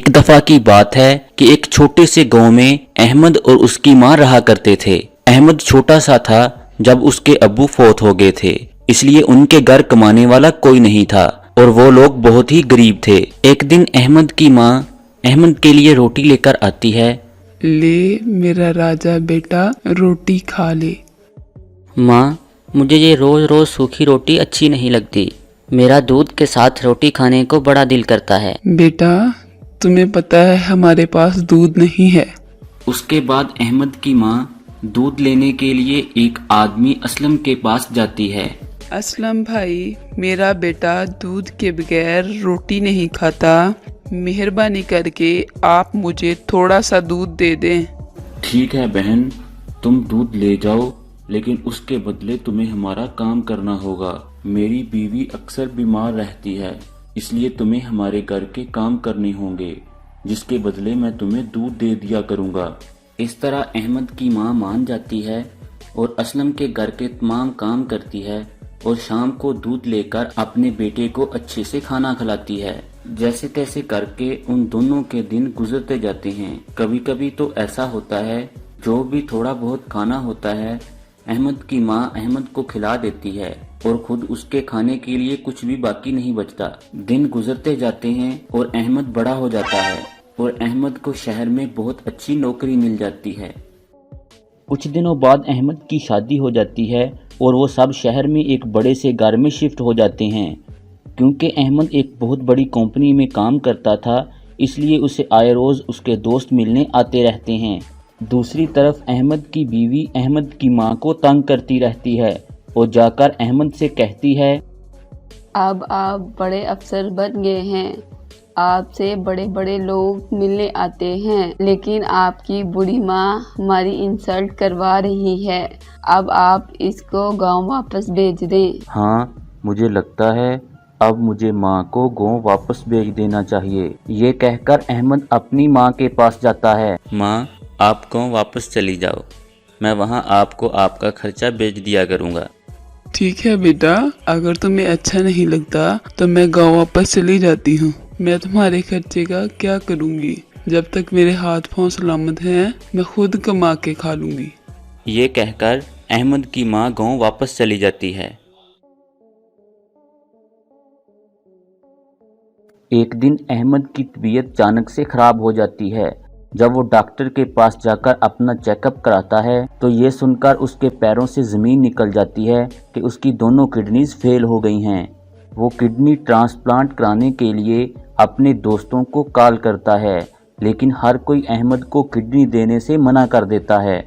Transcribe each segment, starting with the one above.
ایک دفعہ کی بات ہے کہ ایک چھوٹے سے گاؤں میں احمد اور اس کی ماں رہا کرتے تھے۔ احمد چھوٹا سا تھا جب اس کے ابو فوت ہو گئے تھے، اس لیے ان کے گھر کمانے والا کوئی نہیں تھا اور وہ لوگ بہت ہی غریب تھے۔ ایک دن احمد کی ماں احمد کے لیے روٹی لے کر آتی ہے۔ لے میرا راجا بیٹا روٹی کھا لے۔ ماں، مجھے یہ روز روز سوکھی روٹی اچھی نہیں لگتی، میرا دودھ کے ساتھ روٹی کھانے کو بڑا دل کرتا ہے۔ بیٹا تمہیں پتہ ہے ہمارے پاس دودھ نہیں ہے۔ اس کے بعد احمد کی ماں دودھ لینے کے لیے ایک آدمی اسلم کے پاس جاتی ہے۔ اسلم بھائی، میرا بیٹا دودھ کے بغیر روٹی نہیں کھاتا، مہربانی کر کے آپ مجھے تھوڑا سا دودھ دے دیں۔ ٹھیک ہے بہن، تم دودھ لے جاؤ، لیکن اس کے بدلے تمہیں ہمارا کام کرنا ہوگا۔ میری بیوی اکثر بیمار رہتی ہے، اس لیے تمہیں ہمارے گھر کے کام کرنے ہوں گے، جس کے بدلے میں تمہیں دودھ دے دیا کروں گا۔ اس طرح احمد کی ماں مان جاتی ہے اور اسلم کے گھر کے تمام کام کرتی ہے اور شام کو دودھ لے کر اپنے بیٹے کو اچھے سے کھانا کھلاتی ہے۔ جیسے تیسے کر کے ان دونوں کے دن گزرتے جاتے ہیں۔ کبھی کبھی تو ایسا ہوتا ہے جو بھی تھوڑا بہت کھانا ہوتا ہے احمد کی ماں احمد کو کھلا دیتی ہے اور خود اس کے کھانے کے لیے کچھ بھی باقی نہیں بچتا۔ دن گزرتے جاتے ہیں اور احمد بڑا ہو جاتا ہے اور احمد کو شہر میں بہت اچھی نوکری مل جاتی ہے۔ کچھ دنوں بعد احمد کی شادی ہو جاتی ہے اور وہ سب شہر میں ایک بڑے سے گھر میں شفٹ ہو جاتے ہیں۔ کیونکہ احمد ایک بہت بڑی کمپنی میں کام کرتا تھا، اس لیے اسے آئے روز اس کے دوست ملنے آتے رہتے ہیں۔ دوسری طرف احمد کی بیوی احمد کی ماں کو تنگ کرتی رہتی ہے اور جا کر احمد سے کہتی ہے، اب آپ بڑے افسر بن گئے ہیں، آپ سے بڑے بڑے لوگ ملنے آتے ہیں، لیکن آپ کی بوڑھی ماں ہماری انسلٹ کروا رہی ہے، اب آپ اس کو گاؤں واپس بھیج دیں۔ ہاں مجھے لگتا ہے اب مجھے ماں کو گاؤں واپس بھیج دینا چاہیے۔ یہ کہہ کر احمد اپنی ماں کے پاس جاتا ہے۔ ماں، آپ گاؤں واپس چلی جاؤ، میں وہاں آپ کو آپ کا خرچہ بھیج دیا کروں گا۔ ٹھیک ہے بیٹا، اگر تمہیں اچھا نہیں لگتا تو میں گاؤں واپس چلی جاتی ہوں۔ میں تمہارے خرچے کا کیا کروں گی؟ جب تک میرے ہاتھ پاؤں سلامت ہیں میں خود کما کے کھا لوں گی۔ یہ کہہ کر احمد کی ماں گاؤں واپس چلی جاتی ہے۔ ایک دن احمد کی طبیعت اچانک سے خراب ہو جاتی ہے۔ جب وہ ڈاکٹر کے پاس جا کر اپنا چیک اپ کراتا ہے تو یہ سن کر اس کے پیروں سے زمین نکل جاتی ہے کہ اس کی دونوں کڈنیز فیل ہو گئی ہیں۔ وہ کڈنی ٹرانسپلانٹ کرانے کے لیے اپنے دوستوں کو کال کرتا ہے، لیکن ہر کوئی احمد کو کڈنی دینے سے منع کر دیتا ہے۔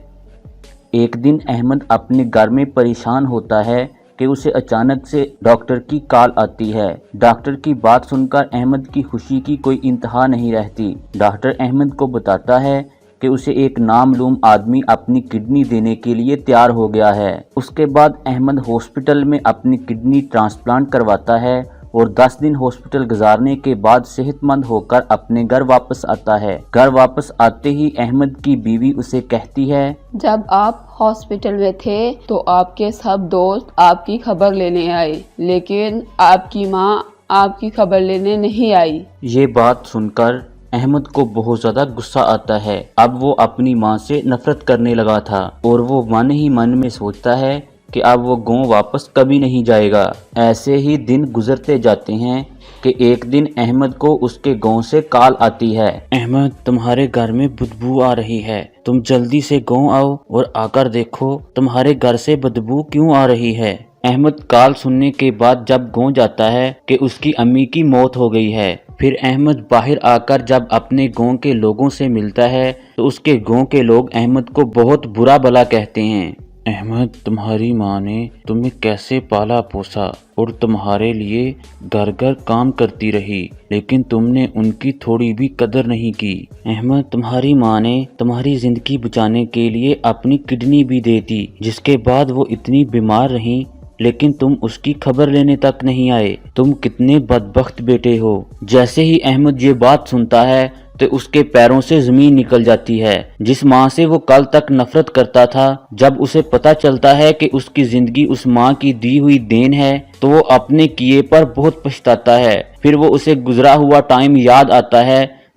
ایک دن احمد اپنے گھر میں پریشان ہوتا ہے کہ اسے اچانک سے ڈاکٹر کی کال آتی ہے۔ ڈاکٹر کی بات سن کر احمد کی خوشی کی کوئی انتہا نہیں رہتی۔ ڈاکٹر احمد کو بتاتا ہے کہ اسے ایک نامعلوم آدمی اپنی کڈنی دینے کے لیے تیار ہو گیا ہے۔ اس کے بعد احمد ہاسپٹل میں اپنی کڈنی ٹرانسپلانٹ کرواتا ہے اور 10 دن ہاسپٹل گزارنے کے بعد صحت مند ہو کر اپنے گھر واپس آتا ہے۔ گھر واپس آتے ہی احمد کی بیوی اسے کہتی ہے، جب آپ ہاسپٹل میں تھے تو آپ کے سب دوست آپ کی خبر لینے آئے، لیکن آپ کی ماں آپ کی خبر لینے نہیں آئی۔ یہ بات سن کر احمد کو بہت زیادہ غصہ آتا ہے۔ اب وہ اپنی ماں سے نفرت کرنے لگا تھا اور وہ من ہی من میں سوچتا ہے کہ اب وہ گاؤں واپس کبھی نہیں جائے گا۔ ایسے ہی دن گزرتے جاتے ہیں کہ ایک دن احمد کو اس کے گاؤں سے کال آتی ہے، احمد تمہارے گھر میں بدبو آ رہی ہے، تم جلدی سے گاؤں آؤ اور آ کر دیکھو تمہارے گھر سے بدبو کیوں آ رہی ہے۔ احمد کال سننے کے بعد جب گاؤں جاتا ہے کہ اس کی امی کی موت ہو گئی ہے۔ پھر احمد باہر آ کر جب اپنے گاؤں کے لوگوں سے ملتا ہے تو اس کے گاؤں کے لوگ احمد کو بہت برا بھلا کہتے ہیں۔ احمد، تمہاری ماں نے تمہیں کیسے پالا پوسا اور تمہارے لیے گھر گھر کام کرتی رہی، لیکن تم نے ان کی تھوڑی بھی قدر نہیں کی۔ احمد، تمہاری ماں نے تمہاری زندگی بچانے کے لیے اپنی کڈنی بھی دے دی، جس کے بعد وہ اتنی بیمار رہیں لیکن تم اس کی خبر لینے تک نہیں آئے۔ تم کتنے بدبخت بیٹے ہو۔ جیسے ہی احمد یہ بات سنتا ہے تو اس کے پیروں سے زمین نکل جاتی ہے۔ جس ماں سے وہ کل تک نفرت کرتا تھا، جب اسے پتہ چلتا ہے کہ اس کی زندگی اس ماں کی دی ہوئی دین ہے تو وہ اپنے کیے پر بہت پچھتاتا ہے۔ پھر وہ اسے گزرا ہوا ٹائم یاد آتا ہے